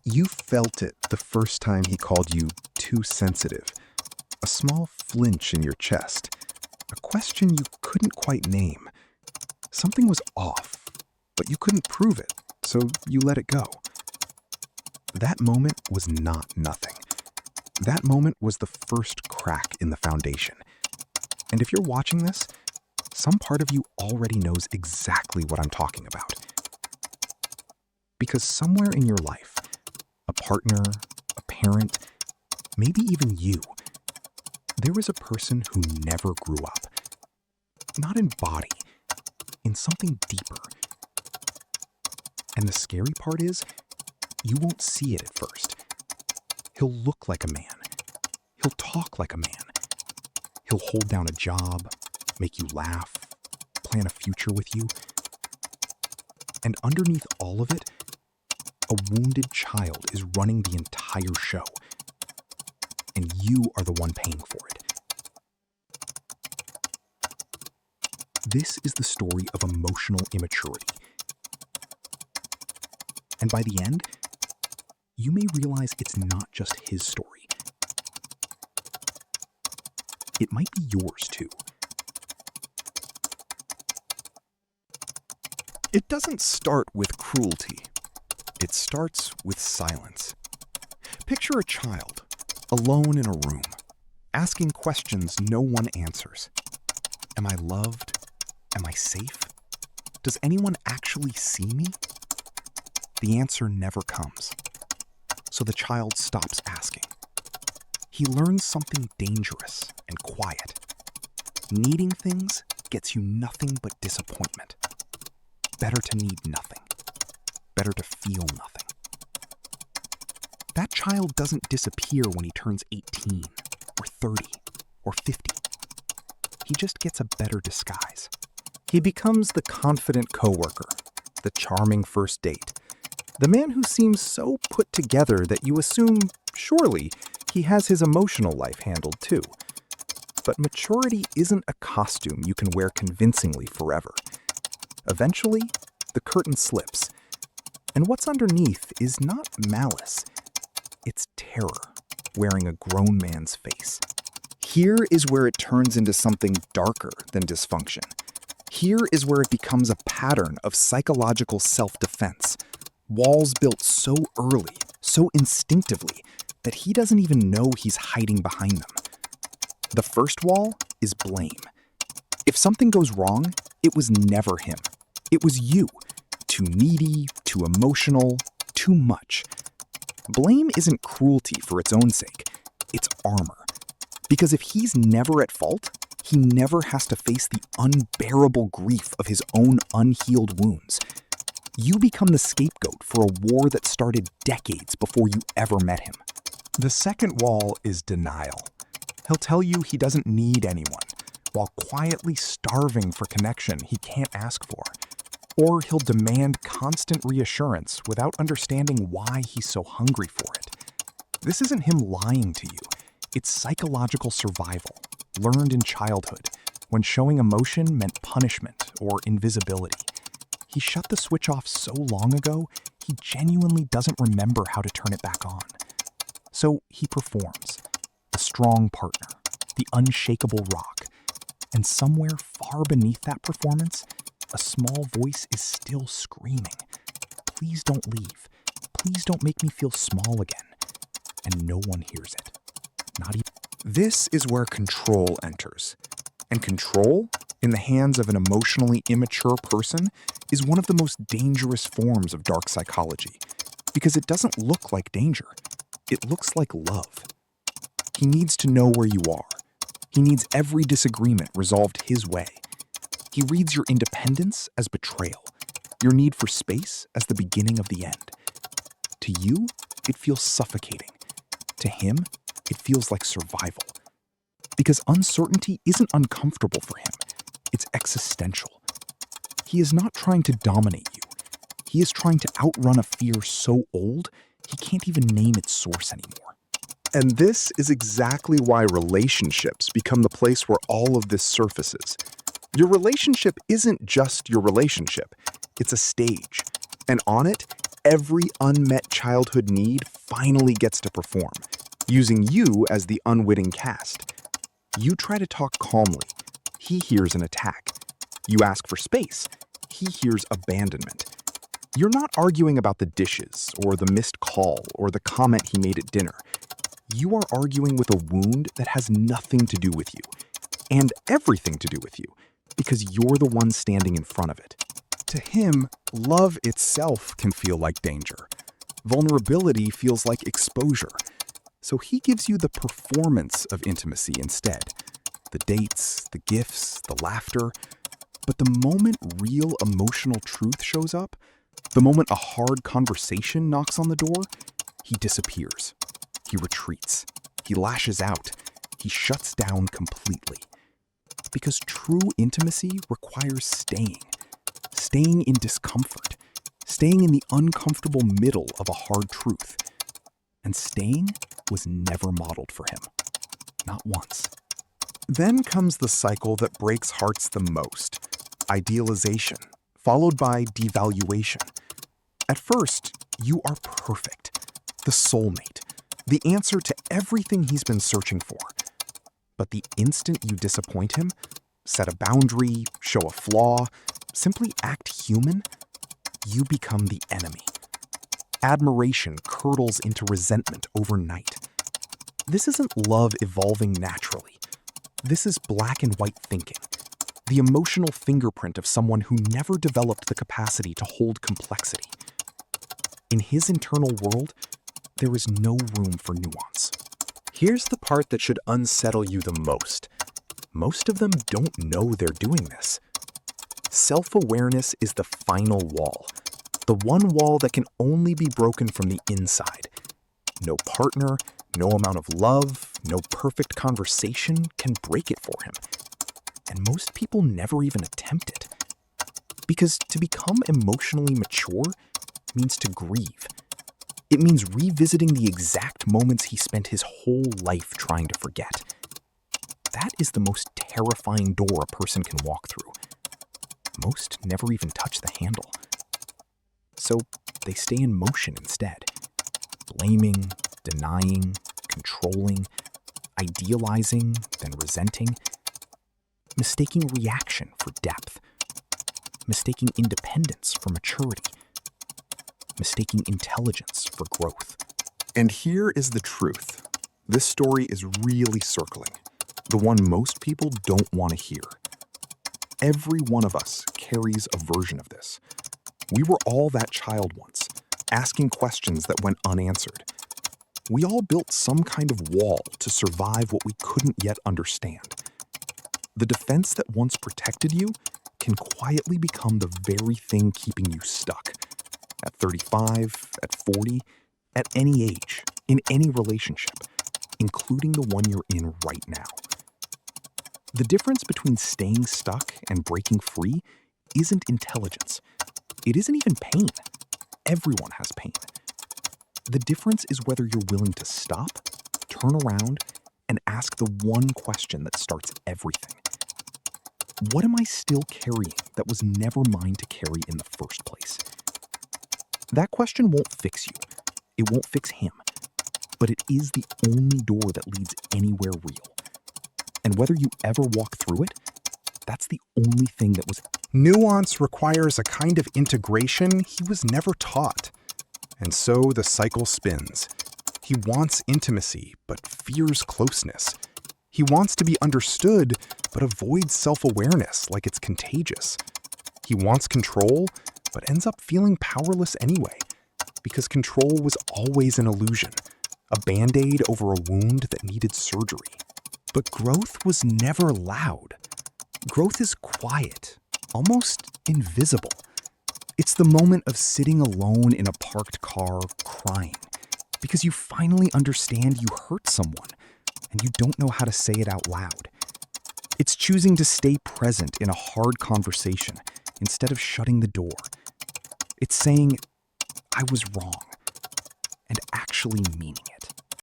You felt it the first time he called you too sensitive. A small flinch in your chest. A question you couldn't quite name. Something was off, but you couldn't prove it, so you let it go. That moment was not nothing. That moment was the first crack in the foundation. And if you're watching this, some part of you already knows exactly what I'm talking about. Because somewhere in your life, a partner, a parent, maybe even you, there was a person who never grew up. Not in body, in something deeper. And the scary part is, you won't see it at first. He'll look like a man. He'll talk like a man. He'll hold down a job, make you laugh, plan a future with you. And underneath all of it, a wounded child is running the entire show. And you are the one paying for it. This is the story of emotional immaturity. And by the end, you may realize it's not just his story. It might be yours too. It doesn't start with cruelty. It starts with silence. Picture a child, alone in a room, asking questions no one answers. Am I loved? Am I safe? Does anyone actually see me? The answer never comes. So the child stops asking. He learns something dangerous and quiet. Needing things gets you nothing but disappointment. Better to need nothing. Better to feel nothing. That child doesn't disappear when he turns 18 or 30 or 50. He just gets a better disguise. He becomes the confident coworker, the charming first date, the man who seems so put together that you assume, surely, he has his emotional life handled too. But maturity isn't a costume you can wear convincingly forever. Eventually, the curtain slips, and what's underneath is not malice. It's terror, wearing a grown man's face. Here is where it turns into something darker than dysfunction. Here is where it becomes a pattern of psychological self-defense. Walls built so early, so instinctively, that he doesn't even know he's hiding behind them. The first wall is blame. If something goes wrong, it was never him. It was you. Too needy, too emotional, too much. Blame isn't cruelty for its own sake. It's armor. Because if he's never at fault, he never has to face the unbearable grief of his own unhealed wounds. You become the scapegoat for a war that started decades before you ever met him. The second wall is denial. He'll tell you he doesn't need anyone, while quietly starving for connection he can't ask for. Or he'll demand constant reassurance without understanding why he's so hungry for it. This isn't him lying to you. It's psychological survival, learned in childhood, when showing emotion meant punishment or invisibility. He shut the switch off so long ago, he genuinely doesn't remember how to turn it back on. So he performs, the strong partner, the unshakable rock. And somewhere far beneath that performance, a small voice is still screaming, "Please don't leave. Please don't make me feel small again." And no one hears it. Not even. This is where control enters. And control, in the hands of an emotionally immature person, is one of the most dangerous forms of dark psychology. Because it doesn't look like danger. It looks like love. He needs to know where you are. He needs every disagreement resolved his way. He reads your independence as betrayal, your need for space as the beginning of the end. To you, it feels suffocating. To him, it feels like survival. Because uncertainty isn't uncomfortable for him. It's existential. He is not trying to dominate you. He is trying to outrun a fear so old, he can't even name its source anymore. And this is exactly why relationships become the place where all of this surfaces. Your relationship isn't just your relationship. It's a stage. And on it, Every unmet childhood need finally gets to perform, using you as the unwitting cast. You try to talk calmly. He hears an attack. You ask for space. He hears abandonment. You're not arguing about the dishes or the missed call or the comment he made at dinner. You are arguing with a wound that has nothing to do with you and everything to do with you because you're the one standing in front of it. To him, love itself can feel like danger. Vulnerability feels like exposure. So he gives you the performance of intimacy instead. The dates, the gifts, the laughter. But the moment real emotional truth shows up, the moment a hard conversation knocks on the door, he disappears. He retreats. He lashes out. He shuts down completely. Because true intimacy requires staying. Staying in discomfort. Staying in the uncomfortable middle of a hard truth. And staying was never modeled for him. Not once. Then comes the cycle that breaks hearts the most. Idealization, followed by devaluation. At first, you are perfect. The soulmate. The answer to everything he's been searching for. But the instant you disappoint him, set a boundary, show a flaw, simply act human, you become the enemy. Admiration curdles into resentment overnight. This isn't love evolving naturally. This is black and white thinking. The emotional fingerprint of someone who never developed the capacity to hold complexity. In his internal world, there is no room for nuance. Here's the part that should unsettle you the most. Most of them don't know they're doing this. Self-awareness is the final wall. The one wall that can only be broken from the inside. No partner, no amount of love, no perfect conversation can break it for him. And most people never even attempt it. Because to become emotionally mature means to grieve. It means revisiting the exact moments he spent his whole life trying to forget. That is the most terrifying door a person can walk through. Most never even touch the handle. So they stay in motion instead. Blaming, denying, controlling, idealizing, then resenting. Mistaking reaction for depth. Mistaking independence for maturity. Mistaking intelligence for growth. And here is the truth. This story is really circling. The one most people don't want to hear. Every one of us carries a version of this. We were all that child once, asking questions that went unanswered. We all built some kind of wall to survive what we couldn't yet understand. The defense that once protected you can quietly become the very thing keeping you stuck. At 35, at 40, at any age, in any relationship, including the one you're in right now. The difference between staying stuck and breaking free isn't intelligence. It isn't even pain. Everyone has pain. The difference is whether you're willing to stop, turn around, and ask the one question that starts everything. What am I still carrying that was never mine to carry in the first place? That question won't fix you. It won't fix him. But it is the only door that leads anywhere real. And whether you ever walk through it, that's the only thing that was. Nuance requires a kind of integration he was never taught. And so the cycle spins. He wants intimacy, but fears closeness. He wants to be understood, but avoids self-awareness like it's contagious. He wants control, but ends up feeling powerless anyway, because control was always an illusion, a band-aid over a wound that needed surgery. But growth was never loud. Growth is quiet, almost invisible. It's the moment of sitting alone in a parked car, crying, because you finally understand you hurt someone, and you don't know how to say it out loud. It's choosing to stay present in a hard conversation instead of shutting the door. It's saying, I was wrong, and actually meaning it.